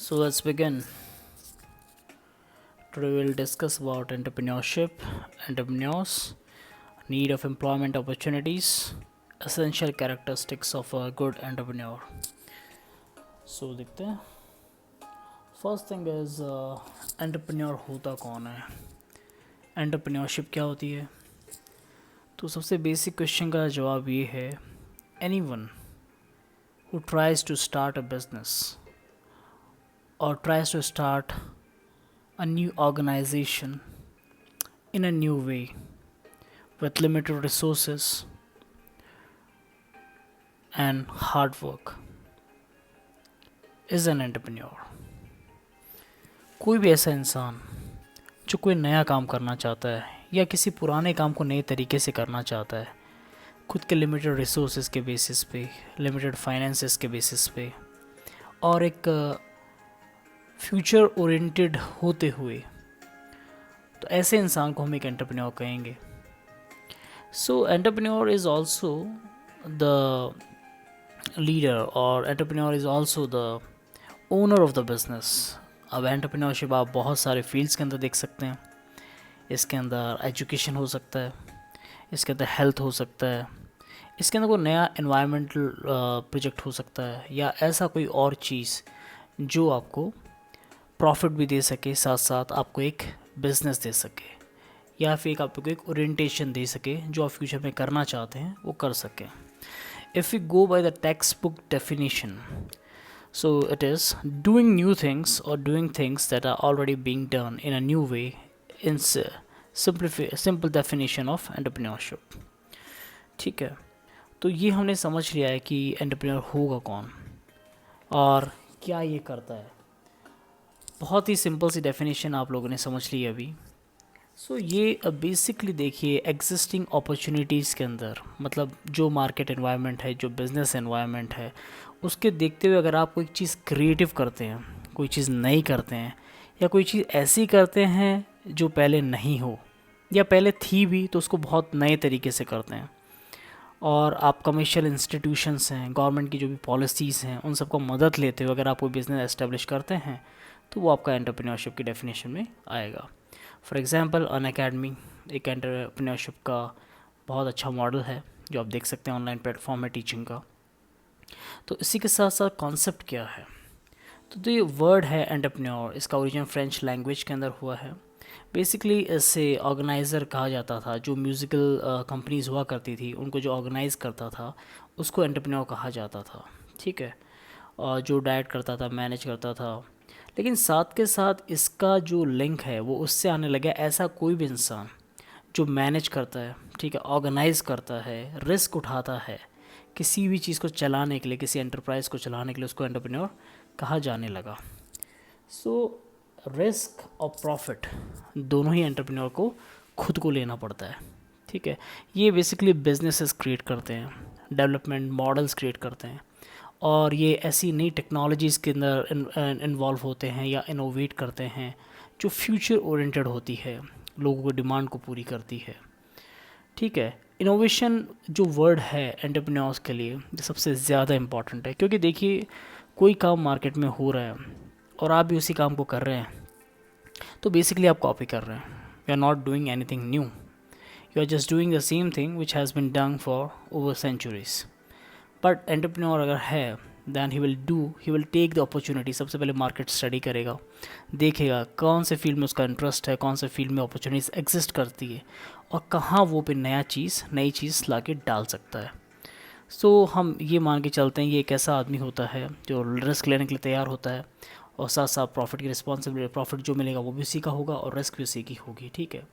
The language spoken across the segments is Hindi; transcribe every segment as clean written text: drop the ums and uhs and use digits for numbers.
So let's begin. Today we'll discuss about entrepreneurship, entrepreneurs, need of employment opportunities, essential characteristics of a good entrepreneur. So देखते हैं. First thing is entrepreneur होता कौन है? Entrepreneurship क्या होती है? तो सबसे बेसिक क्वेश्चन का जवाब ये है, anyone who tries to start a business or tries to start a new organization in a new way with limited resources and hard work is an entrepreneur. कोई भी ऐसा इंसान जो कोई नया काम करना चाहता है या किसी पुराने काम को नए तरीके से करना चाहता है, खुद के लिमिटेड रिसोर्सेज के बेसिस पे, लिमिटेड फाइनेंसेस के बेसिस पे, और एक फ्यूचर ओरिएंटेड होते हुए, तो ऐसे इंसान को हम एक एंटरप्रेन्योर कहेंगे. So entrepreneur is also the leader और entrepreneur is also the owner of the business. अब एंटरप्रेन्योरशिप आप बहुत सारे फील्ड्स के अंदर देख सकते हैं. इसके अंदर एजुकेशन हो सकता है, इसके अंदर हेल्थ हो सकता है, इसके अंदर कोई नया एनवायरमेंटल प्रोजेक्ट हो सकता है, या ऐसा कोई और चीज़ जो आपको प्रॉफिट भी दे सके, साथ साथ आपको एक बिज़नेस दे सके, या फिर आपको एक ओरिएंटेशन दे सके जो आप फ्यूचर में करना चाहते हैं वो कर सकें. If you go by the text book definition, so it is doing new things or doing things that are already being done in a new way in simple definition of entrepreneurship. ठीक है, तो ये हमने समझ लिया है कि एंटरप्रेन्योर होगा कौन और क्या ये करता है. बहुत ही सिंपल सी डेफिनेशन आप लोगों ने समझ ली अभी. सो ये बेसिकली देखिए, एग्जिस्टिंग अपॉर्चुनिटीज़ के अंदर, मतलब जो मार्केट एनवायरनमेंट है, जो बिज़नेस एनवायरनमेंट है, उसके देखते हुए अगर आप कोई चीज़ क्रिएटिव करते हैं, कोई चीज़ नई करते हैं, या कोई चीज़ ऐसी करते हैं जो पहले नहीं हो या पहले थी भी तो उसको बहुत नए तरीके से करते हैं, और आप कमर्शियल इंस्टीट्यूशंस हैं, गवर्नमेंट की जो भी पॉलिसीज़ हैं, उन सबको मदद लेते हुए अगर आप कोई बिज़नेस एस्टेब्लिश करते हैं, तो वो आपका एंटरप्रेन्योरशिप की डेफिनेशन में आएगा. फॉर एग्ज़ाम्पल अनअकैडमी एक एंटरप्रेन्योरशिप का बहुत अच्छा मॉडल है जो आप देख सकते हैं ऑनलाइन प्लेटफॉर्म है टीचिंग का. तो इसी के साथ साथ कॉन्सेप्ट क्या है, तो ये वर्ड है एंटरप्रेन्योर, इसका ओरिजिन फ्रेंच लैंग्वेज के अंदर हुआ है. बेसिकली इसे ऑर्गेनाइज़र कहा जाता था. जो म्यूज़िकल कंपनीज़ हुआ करती थी उनको जो ऑर्गेनाइज़ करता था उसको एंटरप्रेन्योर कहा जाता था. ठीक है, और जो डायरेक्ट करता था, मैनेज करता था. लेकिन साथ के साथ इसका जो लिंक है वो उससे आने लगा, ऐसा कोई भी इंसान जो मैनेज करता है, ठीक है, ऑर्गेनाइज़ करता है, रिस्क उठाता है किसी भी चीज़ को चलाने के लिए, किसी एंटरप्राइज़ को चलाने के लिए, उसको एंटरप्रेन्योर कहा जाने लगा. सो रिस्क और प्रॉफिट दोनों ही एंटरप्रेन्योर को खुद को लेना पड़ता है. ठीक है, ये बेसिकली बिजनेसेस क्रिएट करते हैं, डेवलपमेंट मॉडल्स क्रिएट करते हैं, और ये ऐसी नई टेक्नोलॉजीज़ के अंदर इन्वॉल्व होते हैं या इनोवेट करते हैं जो फ्यूचर ओरिएंटेड होती है, लोगों की डिमांड को पूरी करती है. ठीक है, इनोवेशन जो वर्ड है एंटरप्रेन्योर्स के लिए सबसे ज़्यादा इम्पॉर्टेंट है, क्योंकि देखिए कोई काम मार्केट में हो रहा है और आप भी उसी काम को कर रहे हैं, तो बेसिकली आप कॉपी कर रहे हैं. You are not doing anything new, you are just doing the same thing which has been done for over centuries. But entrepreneur अगर है, then he will take the opportunity. सबसे पहले मार्केट स्टडी करेगा, देखेगा कौन से फील्ड में उसका इंटरेस्ट है, कौन से फील्ड में अपॉर्चुनिटीज़ एग्जिस्ट करती है, और कहाँ वो पे नई चीज़ ला के डाल सकता है. सो हम ये मान के चलते हैं ये एक ऐसा आदमी होता है जो रिस्क लेने के लिए तैयार होता है, और साथ साथ प्रॉफिट की रिस्पॉन्सिबिलिटी, प्रॉफिट जो मिलेगा वो भी उसी का होगा और रिस्क भी उसी की होगी. ठीक है,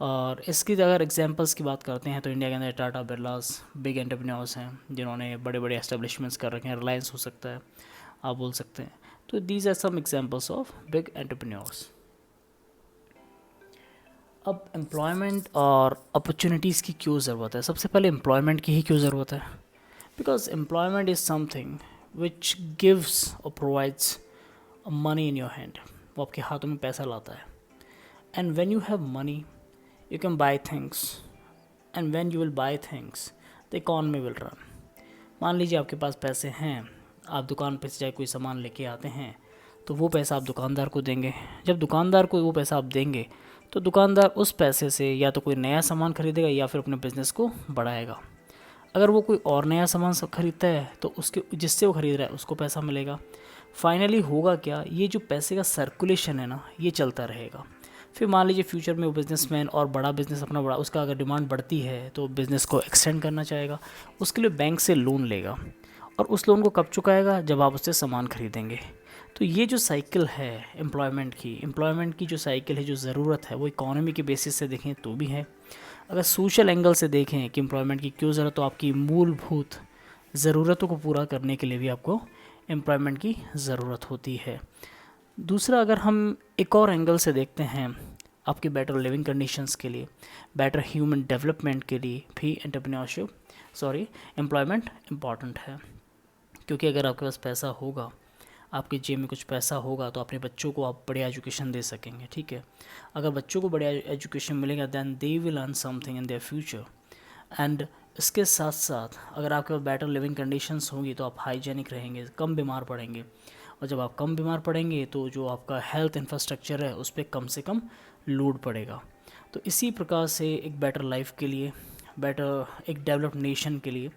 और इसकी अगर एग्जांपल्स की बात करते हैं तो इंडिया के अंदर टाटा बिरलास बिग एंटरप्रेन्योर्स हैं जिन्होंने बड़े बड़े एस्टेब्लिशमेंट्स कर रखे हैं. रिलायंस हो सकता है, आप बोल सकते हैं. तो these are some examples of big entrepreneurs. अब एम्प्लॉयमेंट और अपॉर्चुनिटीज़ की क्यों ज़रूरत है? सबसे पहले एम्प्लॉयमेंट की ही क्यों ज़रूरत है? Because employment is something which gives और provides money in your hand. वो आपके हाथों में पैसा लाता है. And when you have money you can buy things, and when you will buy things the economy will run. मान लीजिए आपके पास पैसे हैं, आप दुकान पे से जाए कोई सामान लेके आते हैं, तो वो पैसा आप दुकानदार को देंगे। जब दुकानदार को वो पैसा आप देंगे तो दुकानदार उस पैसे से या तो कोई नया सामान खरीदेगा या फिर अपने बिज़नेस को बढ़ाएगा। अगर वो कोई और नया सामान खरीदता है तो उसके जिससे वो खरीद रहा है उसको पैसा मिलेगा। फाइनली होगा क्या, ये जो पैसे का सर्कुलेशन है ना, ये चलता रहेगा। फिर मान लीजिए फ्यूचर में वो बिज़नेसमैन और बड़ा बिज़नेस अपना बड़ा, उसका अगर डिमांड बढ़ती है तो बिज़नेस को एक्सटेंड करना चाहेगा, उसके लिए बैंक से लोन लेगा और उस लोन को कब चुकाएगा, जब आप उससे सामान खरीदेंगे। तो ये जो साइकिल है एम्प्लॉयमेंट की जो साइकिल है, जो ज़रूरत है, वो इकोनॉमी के बेसिस से देखें तो भी है। अगर सोशल एंगल से देखें कि एम्प्लॉयमेंट की क्यों ज़रूरत, तो आपकी मूलभूत ज़रूरतों को पूरा करने के लिए भी आपको एम्प्लॉयमेंट की ज़रूरत होती है। दूसरा, अगर हम एक और एंगल से देखते हैं, आपकी बेटर लिविंग कंडीशंस के लिए, बेटर ह्यूमन डेवलपमेंट के लिए भी एम्प्लॉयमेंट इम्पॉर्टेंट है। क्योंकि अगर आपके पास पैसा होगा, आपके जेब में कुछ पैसा होगा, तो अपने बच्चों को आप बढ़िया एजुकेशन दे सकेंगे। ठीक है, अगर बच्चों को बढ़िया एजुकेशन मिलेगा then they will earn something in their future. And इसके साथ साथ अगर आपके पास बेटर लिविंग कंडीशंस होंगी तो आप हाइजेनिक रहेंगे, कम बीमार पड़ेंगे, और जब आप कम बीमार पड़ेंगे तो जो आपका हेल्थ इंफ्रास्ट्रक्चर है उस पर कम से कम लोड पड़ेगा। तो इसी प्रकार से एक बेटर लाइफ के लिए, एक डेवलप्ड नेशन के लिए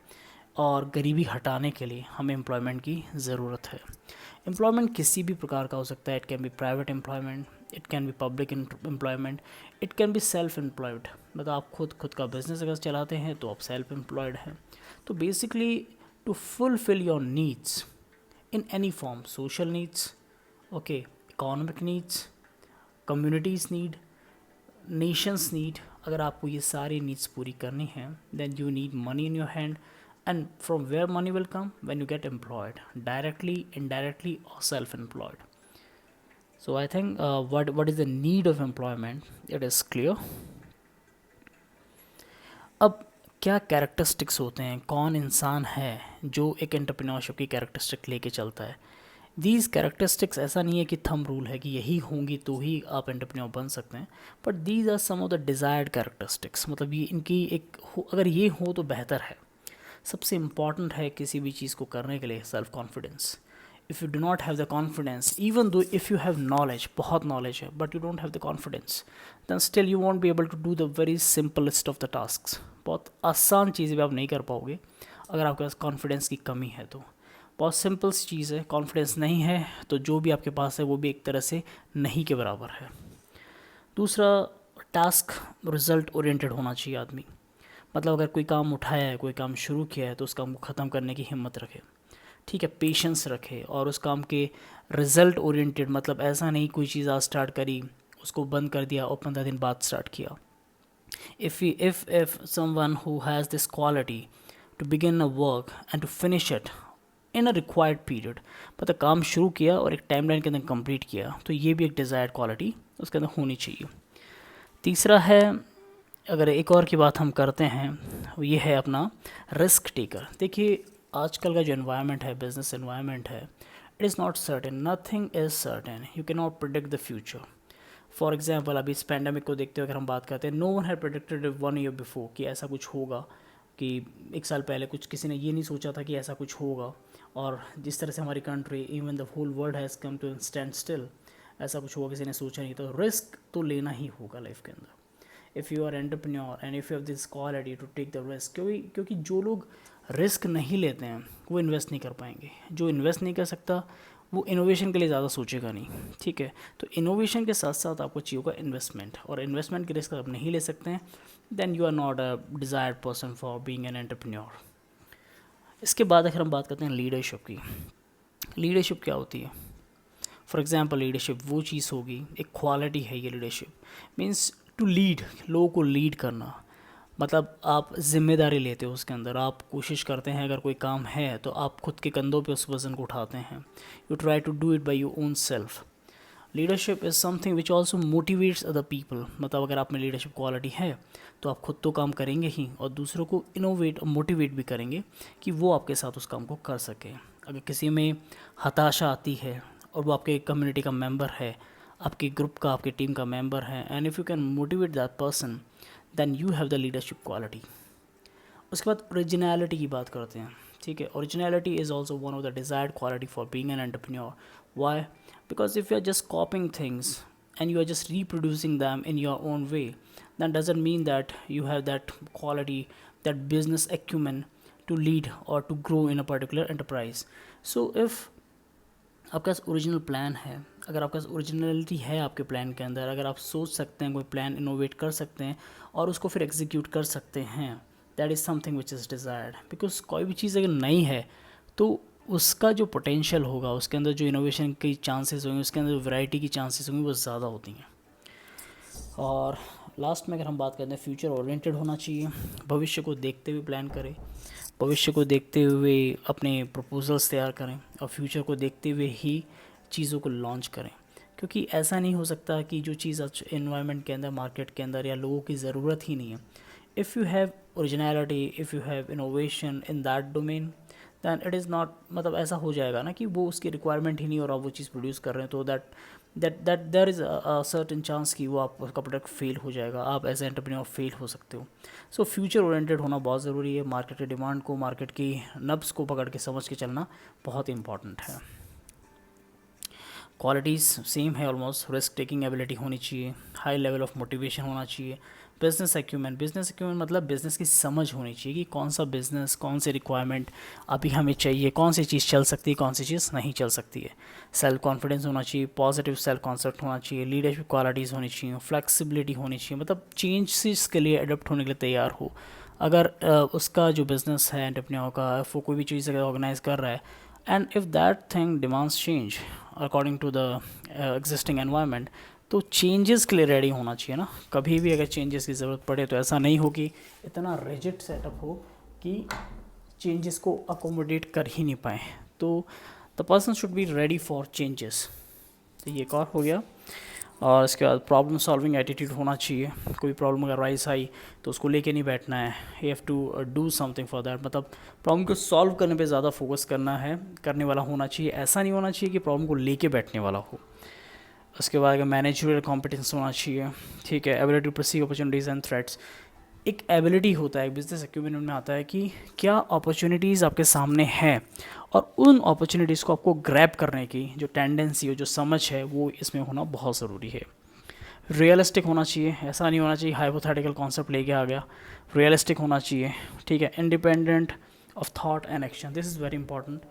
और गरीबी हटाने के लिए हमें एम्प्लॉयमेंट की ज़रूरत है। एम्प्लॉयमेंट किसी भी प्रकार का हो सकता है। It can be private employment, it can be public employment, it can be self employed, मतलब आप खुद का बिजनेस अगर चलाते हैं तो आप सेल्फ एम्प्लॉयड हैं। तो basically to fulfil your needs in any form, social needs, okay, economic needs, communities need, nations need, अगर आपको ये सारी नीड्स पूरी करनी है then you need money in your hand. And from where money will come? When you get employed, directly, indirectly, or self-employed. So I think what is the need of employment? It is clear. अब क्या कैरेक्टरिस्टिक्स होते हैं, कौन इंसान है जो एक एंटरप्रेन्योरशिप की कैरेक्टरिस्टिक लेके चलता है? दीज कैरेक्टरिस्टिक्स, ऐसा नहीं है कि थंब रूल है कि यही होंगी तो ही आप एंटरप्रेन्योर बन सकते हैं, but these are some of the desired characteristics. मतलब ये इनकी अगर ये हो तो बेहतर है। सबसे इम्पॉर्टेंट है किसी भी चीज़ को करने के लिए self confidence. If you do not have the confidence, even though if you have knowledge, बहुत नॉलेज है, but you don't have the confidence, then still you won't be able to do the very simplest of the task. बहुत आसान चीज़ें भी आप नहीं कर पाओगे अगर आपके पास कॉन्फिडेंस की कमी है। तो बहुत सिंपल सी चीज़ है, कॉन्फिडेंस नहीं है तो जो भी आपके पास है वो भी एक तरह से नहीं के बराबर है। दूसरा, टास्क रिजल्ट ओरिएंटेड होना चाहिए आदमी। मतलब अगर कोई काम उठाया है, कोई काम शुरू किया है तो उस काम को ख़त्म करने की हिम्मत रखे, ठीक है, पेशेंस रखे, और उस काम के रिज़ल्ट ओरिएंटेड, मतलब ऐसा नहीं कोई चीज़ आज स्टार्ट करी उसको बंद कर दिया और 15 दिन बाद स्टार्ट किया। if someone who has this quality to begin a work and to finish it in a required period, मतलब काम शुरू किया और एक टाइमलाइन के अंदर कंप्लीट किया, तो ये भी एक डिज़ायर्ड क्वालिटी उसके अंदर होनी चाहिए। तीसरा है, अगर एक और की बात हम करते हैं, वो ये है अपना रिस्क टेकर। देखिए आजकल का जो एनवायरनमेंट है, बिजनेस एनवायरनमेंट है, it is not certain, nothing is certain, you can not predict the future. For example अभी इस पैंडमिक को देखते हुए अगर हम बात करते हैं, no one had predicted 1 year before कि ऐसा कुछ होगा, कि 1 साल पहले कुछ किसी ने ये नहीं सोचा था कि ऐसा कुछ होगा। और जिस तरह से हमारी country, even the whole world has come to stand still, ऐसा कुछ हुआ किसी ने सोचा नहीं। तो रिस्क तो लेना ही होगा लाइफ के अंदर। If you are entrepreneur and if you have this quality to take the risk, क्योंकि जो लोग रिस्क नहीं लेते हैं वो इन्वेस्ट नहीं कर पाएंगे। जो इन्वेस्ट नहीं कर सकता वो इनोवेशन के लिए ज़्यादा सोचेगा नहीं, ठीक है। तो इनोवेशन के साथ साथ आपको चाहिए होगा इन्वेस्टमेंट, और इन्वेस्टमेंट के रिस्क आप नहीं ले सकते हैं then you are not a desired person for being an entrepreneur. इसके बाद अगर हम बात करते हैं लीडरशिप की, लीडरशिप क्या होती है? फॉर एग्जांपल लीडरशिप वो चीज़ होगी, एक क्वालिटी है ये लीडरशिप, मीन्स टू लीड, लोगों को लीड करना, मतलब आप जिम्मेदारी लेते हो उसके अंदर, आप कोशिश करते हैं अगर कोई काम है तो आप खुद के कंधों पे उस वज़न को उठाते हैं, you try to do it by your own self. Leadership is something which also motivates other people, मतलब अगर आप में लीडरशिप क्वालिटी है तो आप खुद तो काम करेंगे ही और दूसरों को इनोवेट और मोटिवेट भी करेंगे कि वो आपके साथ उस काम को कर सकें। अगर किसी में हताशा आती है और वो आपके कम्युनिटी का मेंबर है, आपके ग्रुप का, आपकी टीम का मेंबर है, and if you can motivate that person then you have the leadership quality. उसके बाद ओरिजिनलिटी की बात करते हैं। ठीक है. Originality is also one of the desired quality for being an entrepreneur. Why? Because if you are just copying things and you are just reproducing them in your own way, that doesn't mean that you have that quality, that business acumen to lead or to grow in a particular enterprise. So if आपके पास ओरिजिनल प्लान है, अगर आपके पास ओरिजिनलिटी है आपके प्लान के अंदर, अगर आप सोच सकते हैं कोई प्लान इनोवेट कर सकते हैं और उसको फिर एग्जीक्यूट कर सकते हैं, that is something which is desired. Because कोई भी चीज़ अगर नई है तो उसका जो पोटेंशियल होगा, उसके अंदर जो इनोवेशन की चांसेस होंगे, उसके अंदर जो वैरायटी की चांसेस होंगी वो ज़्यादा होती हैं. और लास्ट में अगर हम बात करते हैं, फ्यूचर ओरिएंटेड होना चाहिए. भविष्य को देखते हुए प्लान करें, भविष्य को देखते हुए अपने प्रपोजल्स तैयार करें और फ्यूचर को देखते हुए ही चीज़ों को लॉन्च करें. क्योंकि ऐसा नहीं हो सकता कि जो चीज़ आज इन्वायरमेंट के अंदर, मार्केट के अंदर या लोगों की ज़रूरत ही नहीं है, if you have originality, if you have innovation in that domain, then it is not, मतलब ऐसा हो जाएगा ना कि वो उसकी रिक्वायरमेंट ही नहीं और आप वो चीज़ प्रोड्यूस कर रहे हैं, तो that there is a certain chance कि वो आपका प्रोडक्ट फेल हो जाएगा, आप एज ए एंटरप्रेन्योर फेल हो सकते हो. सो फ्यूचर ओरिएंटेड होना बहुत ज़रूरी है. मार्केट की डिमांड को, मार्केट की नब्ज़ को पकड़ के समझ के चलना बहुत इंपॉर्टेंट है. क्वालिटीज़ सेम है ऑलमोस्ट. रिस्क टेकिंग एबिलिटी होनी चाहिए, हाई लेवल ऑफ मोटिवेशन होना चाहिए, बिजनेस एक्यूमेंट. बिजनेस एक्यूमेंट मतलब बिज़नेस की समझ होनी चाहिए कि कौन सा बिज़नेस, कौन से रिक्वायरमेंट अभी हमें चाहिए, कौन सी चीज़ चल सकती है, कौन सी चीज़ नहीं चल सकती है. सेल्फ कॉन्फिडेंस होना चाहिए, पॉजिटिव सेल्फ कॉन्सेप्ट होना चाहिए, लीडरशिप क्वालिटीज़ होनी चाहिए, फ्लेक्सिबिलिटी होनी चाहिए, मतलब चेंजेस के लिए अडोप्ट होने के लिए तैयार हो. अगर उसका जो बिज़नेस है एंटरप्रेन्योर का, वो कोई भी चीज़ अगर ऑर्गेनाइज कर रहा है, and if that thing demands change according to the existing environment, तो चेंजेस के लिए रेडी होना चाहिए ना. कभी भी अगर चेंजेस की ज़रूरत पड़े तो ऐसा नहीं हो कि इतना रिजिड सेटअप हो कि चेंजेस को अकोमोडेट कर ही नहीं पाए. तो the person should be ready for changes. तो ये एक और हो गया. और इसके बाद प्रॉब्लम सॉल्विंग एटीट्यूड होना चाहिए. कोई प्रॉब्लम अगर राइज आई तो उसको लेके नहीं बैठना है, you have to do something for that. मतलब प्रॉब्लम को सॉल्व करने पे ज़्यादा फोकस करना है, करने वाला होना चाहिए. ऐसा नहीं होना चाहिए कि प्रॉब्लम को लेके बैठने वाला हो. उसके बाद अगर मैनेजरियल कॉम्पिटेंस होना चाहिए, ठीक है. Ability to perceive opportunities and threats. एक एबिलिटी होता है, एक बिजनेस एक्यूमेंट में आता है कि क्या अपॉर्चुनिटीज़ आपके सामने हैं और उन अपॉर्चुनिटीज़ को आपको ग्रैब करने की जो टेंडेंसी हो, जो समझ है, वो इसमें होना बहुत ज़रूरी है. रियलिस्टिक होना चाहिए, ऐसा नहीं होना चाहिए हाइपोथेटिकल कॉन्सेप्ट लेके आ गया. रियलिस्टिक होना चाहिए, ठीक है. Independent of thought and action, this is very important.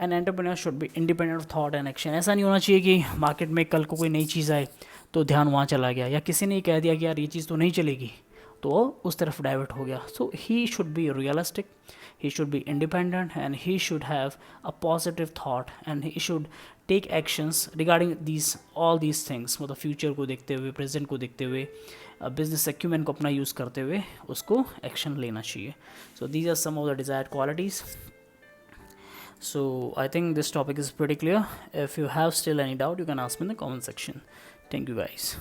An entrepreneur should be independent of thought and action. ऐसा नहीं होना चाहिए कि मार्केट में कल को कोई नई चीज़ आए तो ध्यान वहाँ चला गया, या किसी ने कह दिया कि यार ये चीज़ तो नहीं चलेगी तो उस तरफ डाइवर्ट हो गया. So he should be realistic, he should be independent, and he should have a positive thought, and he should take actions regarding all these things. मतलब फ्यूचर को देखते हुए, प्रेजेंट को देखते हुए, बिजनेस एक्यूमेंट को अपना यूज़ करते हुए उसको एक्शन लेना चाहिए. So these are some of the desired qualities. So I think this topic is pretty clear. If you have still any doubt, you can ask me in the comment section. Thank you guys.